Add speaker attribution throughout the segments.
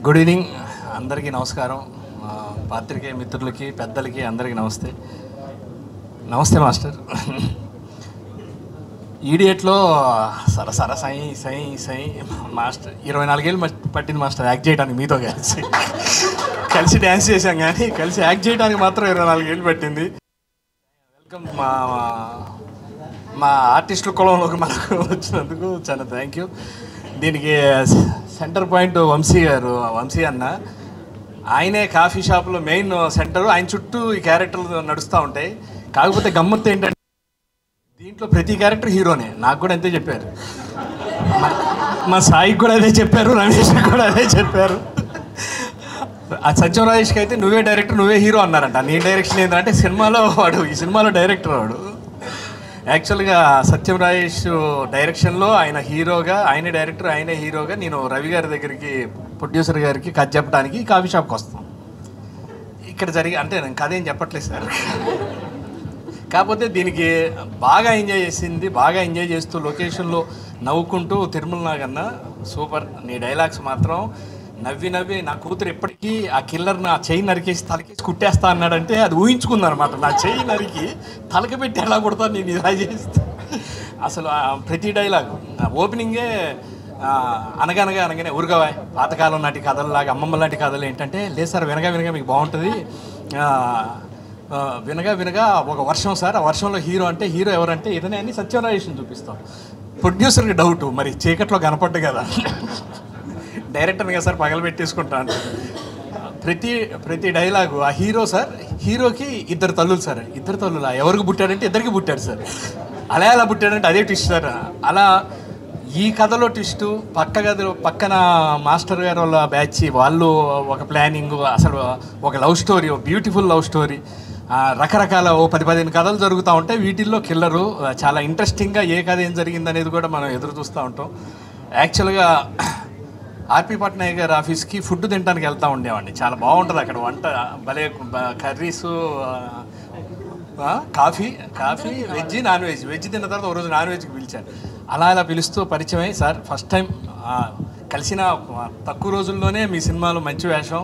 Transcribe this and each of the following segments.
Speaker 1: Good evening అందరికీ నమస్కారం. పాత్రికేయ మిత్రులకి పెద్దలకి అందరికీ నమస్తే. నమస్తే మాస్టర్. ఈడియట్లో సరసర సై సై సై మాస్టర్ 24 ఏళ్ళు పట్టింది మాస్టర్ యాక్ట్ చేయడానికి. మీతో కలిసి డ్యాన్స్ చేశాం కానీ కలిసి యాక్ట్ చేయడానికి మాత్రం 24 ఏళ్ళు పట్టింది. వెల్కమ్ మా ఆర్టిస్టుల కులంలోకి మనకు వచ్చినందుకు చాలా థ్యాంక్ యూ. దీనికి సెంటర్ పాయింట్ వంశీ అన్న. ఆయనే కాఫీ షాప్లో మెయిన్ సెంటర్. ఆయన చుట్టూ ఈ క్యారెక్టర్లు నడుస్తూ ఉంటాయి. కాకపోతే గమ్మత్తు ఏంటంటే దీంట్లో ప్రతి క్యారెక్టర్ హీరోనే. నాకు కూడా అంతే చెప్పారు. మా సాయికి కూడా అదే చెప్పారు, రమేష్కి కూడా అదే చెప్పారు. ఆ సత్యం రాజేష్కి అయితే నువ్వే డైరెక్టర్ నువ్వే హీరో అన్నారంట. నీ డైరెక్షన్ ఏంటంటే సినిమాలో వాడు ఈ సినిమాలో డైరెక్టర్ వాడు. యాక్చువల్గా సత్యం రాజేష్ డైరెక్షన్లో ఆయన హీరోగా, ఆయనే డైరెక్టర్ ఆయనే హీరోగా, నేను రవి గారి దగ్గరికి ప్రొడ్యూసర్ గారికి కథ చెప్పడానికి కాఫీ షాప్కి వస్తాం. ఇక్కడ అంటే నేను కథ ఏం చెప్పట్లేదు సార్. కాకపోతే దీనికి బాగా ఎంజాయ్ చేస్తూ లొకేషన్లో నవ్వుకుంటూ తిరుమల నాగన్న సూపర్. నీ డైలాగ్స్ మాత్రం నవ్వి నా కూతురు ఎప్పటికీ ఆ కిల్లర్ని ఆ చెయ్యి నరికేసి తలకేసి కుట్టేస్తా అన్నాడంటే అది ఊహించుకుందనమాట. నా చెయ్యి నరికి తలకి పెట్టి ఎలా కొడతాను నేను ఇలా చేస్తా. అసలు ప్రతి డైలాగు ఓపెనింగే అనగానే ఊరుగా పాతకాలం నాటి కథల్లాగా అమ్మమ్మ లాంటి కథలు ఏంటంటే లేదు సార్ వినగా మీకు బాగుంటుంది. వినగా ఒక వర్షం సార్, ఆ వర్షంలో హీరో అంటే హీరో ఎవరంటే ఇతనే అని సత్యనారాయణ చూపిస్తాం. ప్రొడ్యూసర్కి డౌటు మరి చీకట్లో కనపడ్డు కదా డైరెక్టర్ని కదా సార్ పగలబెట్టేసుకుంటాను. ప్రతి డైలాగు ఆ హీరో సార్, హీరోకి 2 తల్లులు సార్. 2 తల్లులా ఎవరికి పుట్టాడంటే ఇద్దరికి పుట్టాడు సార్. అలా పుట్టాడంటే అదే ట్విస్ట్ సార్. అలా ఈ కథలో ట్విస్టు పక్కన మాస్టర్ గారు వాళ్ళ బ్యాచ్ వాళ్ళు ఒక ప్లానింగ్, అసలు ఒక లవ్ స్టోరీ, ఒక బ్యూటిఫుల్ లవ్ స్టోరీ, రకరకాల 10-15 కథలు జరుగుతూ ఉంటాయి. వీటిల్లో కిల్లరు చాలా ఇంట్రెస్టింగ్గా ఏ కథ ఏం జరిగింది అనేది కూడా మనం ఎదురు చూస్తూ ఉంటాం. యాక్చువల్గా ఆర్పి పట్నాయక్ గారి ఆఫీస్కి ఫుడ్ తినడానికి వెళ్తూ ఉండేవాడిని. చాలా బాగుంటుంది అక్కడ వంట, భలే కర్రీసు, కాఫీ వెజ్ తిన్న తర్వాత ఒక రోజు నాన్ వెజ్కి పిలిచాను. అలా పిలుస్తూ పరిచయం అయ్యి సార్ ఫస్ట్ టైం కలిసిన తక్కువ రోజుల్లోనే మీ సినిమాలో మంచి వేషం,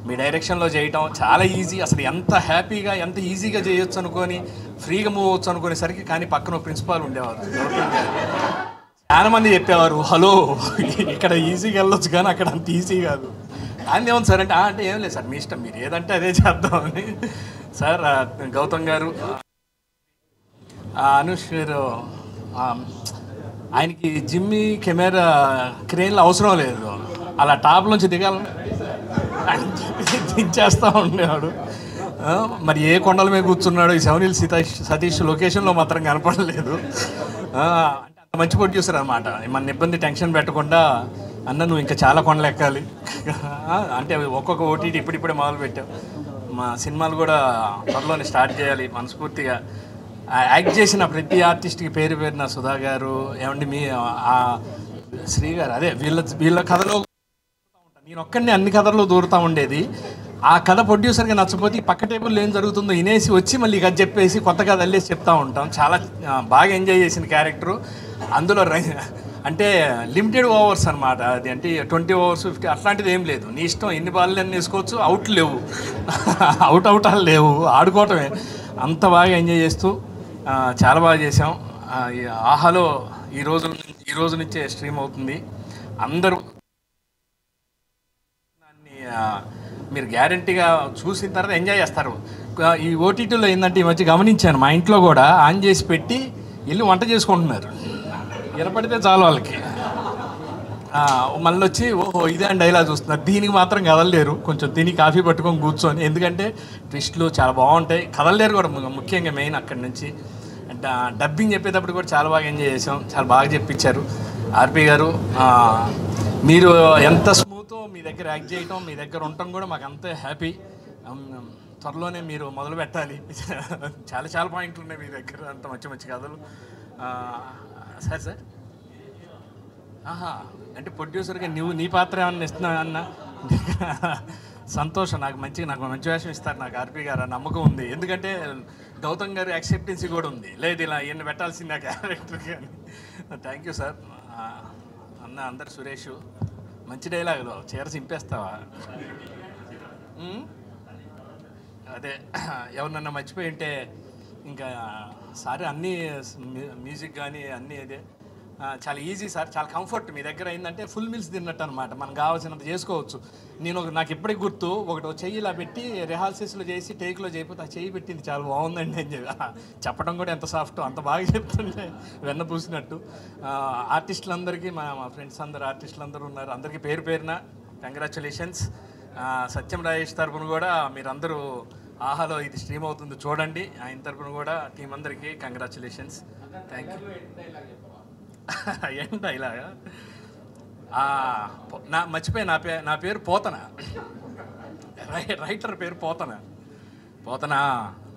Speaker 1: మీ డైరెక్షన్లో చేయటం చాలా ఈజీ. అసలు ఎంత హ్యాపీగా ఎంత ఈజీగా చేయొచ్చు అనుకొని ఫ్రీగా మూవ్ అవచ్చు అనుకునేసరికి కానీ పక్కన ప్రిన్సిపాల్ ఉండేవారు. చాలా మంది చెప్పేవారు హలో ఇక్కడ ఈజీగా వెళ్ళొచ్చు కానీ అక్కడ అంత ఈజీ కాదు. అని ఏమన్నా సార్ అంటే ఏం లేదు సార్ మీ ఇష్టం, మీరు ఏదంటే అదే చేద్దామని. సార్ గౌతమ్ గారు, అనుష్ గారు, ఆయనకి జిమ్మి కెమెరా క్రేన్లు అవసరం లేదు, అలా టాప్ నుంచి దిగాలని దించేస్తూ ఉండేవాడు. మరి ఏ కొండల మీద కూర్చున్నాడు ఈ సెవెనిల్ సతీష్ లొకేషన్లో మాత్రం కనపడలేదు. మంచి ప్రొడ్యూసర్ అనమాట. మన ఇబ్బంది టెన్షన్ పెట్టకుండా అన్న నువ్వు ఇంకా చాలా కొండలు ఎక్కాలి అంటే ఒక్కొక్క ఓటీటీ ఇప్పుడిప్పుడే మొదలు పెట్టావు, మా సినిమాలు కూడా త్వరలోనే స్టార్ట్ చేయాలి మనస్ఫూర్తిగా. యాక్ట్ చేసిన ప్రతి ఆర్టిస్ట్కి పేరున సుధా గారు ఏమండి మీ శ్రీ గారు అదే వీళ్ళ కథలో నేను ఒక్కడిని అన్ని కథల్లో దూరుతూ ఉండేది. ఆ కథ ప్రొడ్యూసర్గా నచ్చపోతే పక్క టేబుల్లో ఏం జరుగుతుందో వినేసి వచ్చి మళ్ళీ కథ చెప్పేసి కొత్త కథ అల్లేసి చెప్తూ ఉంటాం. చాలా బాగా ఎంజాయ్ చేసిన క్యారెక్టరు. అందులో అంటే లిమిటెడ్ ఓవర్స్ అనమాట. అది అంటే 20 overs 50 అట్లాంటిది ఏం లేదు. నీ ఇష్టం ఎన్ని బాల్ అని వేసుకోవచ్చు, అవుట్ లేవు, అవుట్ లేవు, ఆడుకోవటమే. అంత బాగా ఎంజాయ్ చేస్తూ చాలా బాగా చేసాం. ఆహాలో ఈ రోజు నుంచే స్ట్రీమ్ అవుతుంది. అందరూ మీరు గ్యారంటీగా చూసిన తర్వాత ఎంజాయ్ చేస్తారు. ఈ ఓటీటీలో ఏంటంటే ఈ మధ్య గమనించాను, మా ఇంట్లో కూడా ఆన్ చేసి పెట్టి వెళ్ళి వంట చేసుకుంటున్నారు. వినపడితే చాలు వాళ్ళకి. మళ్ళీ వచ్చి ఓహో ఇదే అని డైలాగ్ చూస్తున్నారు. దీనికి మాత్రం కదలలేరు, కొంచెం తిని కాఫీ పట్టుకొని కూర్చొని, ఎందుకంటే ట్విస్ట్లు చాలా బాగుంటాయి. కదలలేరు కూడా ముఖ్యంగా మెయిన్ అక్కడి నుంచి. డబ్బింగ్ చెప్పేటప్పుడు కూడా చాలా బాగా ఎంజాయ్ చేసాం, చాలా బాగా చెప్పించారు ఆర్పి గారు. మీరు ఎంత స్మూతో మీ దగ్గర యాక్ట్ చేయటం, మీ దగ్గర ఉండటం కూడా మాకు అంతే హ్యాపీ. త్వరలోనే మీరు మొదలు పెట్టాలి. చాలా పాయింట్లు ఉన్నాయి మీ దగ్గర, అంత మంచి కథలు. సార్ అంటే ప్రొడ్యూసర్గా నీ పాత్ర ఏమన్నా ఇస్తున్నా అన్న సంతోషం. నాకు మంచి వేషం ఇస్తారు నాకు ఆర్పి గారు, నమ్మకం ఉంది. ఎందుకంటే గౌతమ్ గారు యాక్సెప్టెన్సీ కూడా ఉంది, లేదు ఇలా ఈయన పెట్టాల్సింది ఆ క్యారెక్టర్ కానీ. Thank you sir. అన్న అందరు సురేష్ మంచి డైలాగులు చీర చింపేస్తావా? అదే ఎవరినన్నా మర్చిపోయి ఉంటే ఇంకా సార్ అన్నీ మ్యూజిక్ కానీ అన్నీ అదే చాలా ఈజీ సార్, చాలా కంఫర్ట్. మీ దగ్గర ఏంటంటే ఫుల్ మీల్స్ తిన్నట్టు అనమాట, మనకు కావాల్సినంత చేసుకోవచ్చు. నాకు ఇప్పటికి గుర్తు, ఒకటి చెయ్యి ఇలా పెట్టి రిహార్సల్స్లో చేసి టేక్లో చేయకపోతే ఆ చెయ్యి పెట్టింది చాలా బాగుందండి అని చెప్పడం కూడా ఎంత సాఫ్ట్, అంత బాగా చెప్తుండే వెన్న పూసినట్టు. ఆర్టిస్టులందరికీ మా ఫ్రెండ్స్ అందరు ఆర్టిస్టులందరూ ఉన్నారు, అందరికీ పేరు పేరున కంగ్రాచులేషన్స్. సత్యం రాజేష్ తరపున కూడా మీరందరూ ఆహాలో ఇది స్ట్రీమ్ అవుతుంది చూడండి, ఆయన తరపున కూడా టీం అందరికీ కంగ్రాచులేషన్స్. Thank you. ఏంటా ఇలాగా మర్చిపోయి నా పేరు పోతన, రైటర్ పేరు పోతన.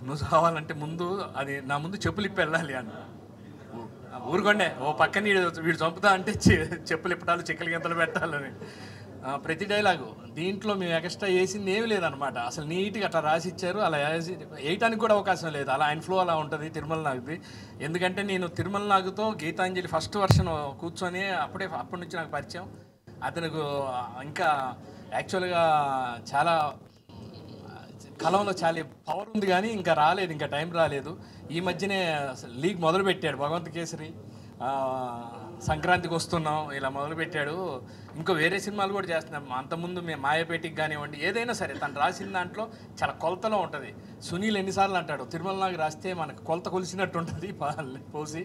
Speaker 1: నువ్వు కావాలంటే ముందు అది నా ముందు చెప్పులు ఇప్పి వెళ్ళాలి అని ఊరుకోండే, ఓ పక్కన వీడు చంపుతా అంటే చెప్పులు ఇప్పటాలు చెక్కలు గింతలు పెట్టాలని. ప్రతి డైలాగు దీంట్లో మేము ఎక్స్ట్రా వేసింది ఏమీ లేదనమాట, అసలు నీట్గా అట్లా రాసి ఇచ్చారు. అలా వేయటానికి కూడా అవకాశం లేదు, అలా ఆయన ఫ్లో అలా ఉంటుంది తిరుమల నాగుది. ఎందుకంటే నేను తిరుమల నాగుతో గీతాంజలి ఫస్ట్ వర్షన్ కూర్చొని అప్పటి నుంచి నాకు పరిచయం. అతనికి ఇంకా యాక్చువల్గా చాలా కలంలో చాలా పవర్ ఉంది కానీ ఇంకా రాలేదు, ఇంకా టైం రాలేదు. ఈ మధ్యనే లీగ్ మొదలుపెట్టాడు, భగవంత్ కేసరి, సంక్రాంతికి వస్తున్నాం ఇలా మొదలుపెట్టాడు. ఇంకో వేరే సినిమాలు కూడా చేస్తున్నాం. అంతకుముందు మేము మాయాపేటికి కానివ్వండి, ఏదైనా సరే తను రాసిన దాంట్లో చాలా కొలతలో ఉంటుంది. సునీల్ ఎన్నిసార్లు అంటాడు, తిరుమల నాగు రాస్తే మనకు కొలత కొలిసినట్టు ఉంటుంది పోసి.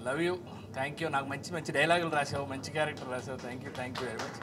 Speaker 1: Love you, thank you. నాకు మంచి మంచి డైలాగులు రాసావు, మంచి క్యారెక్టర్ రాసావు. Thank you very much.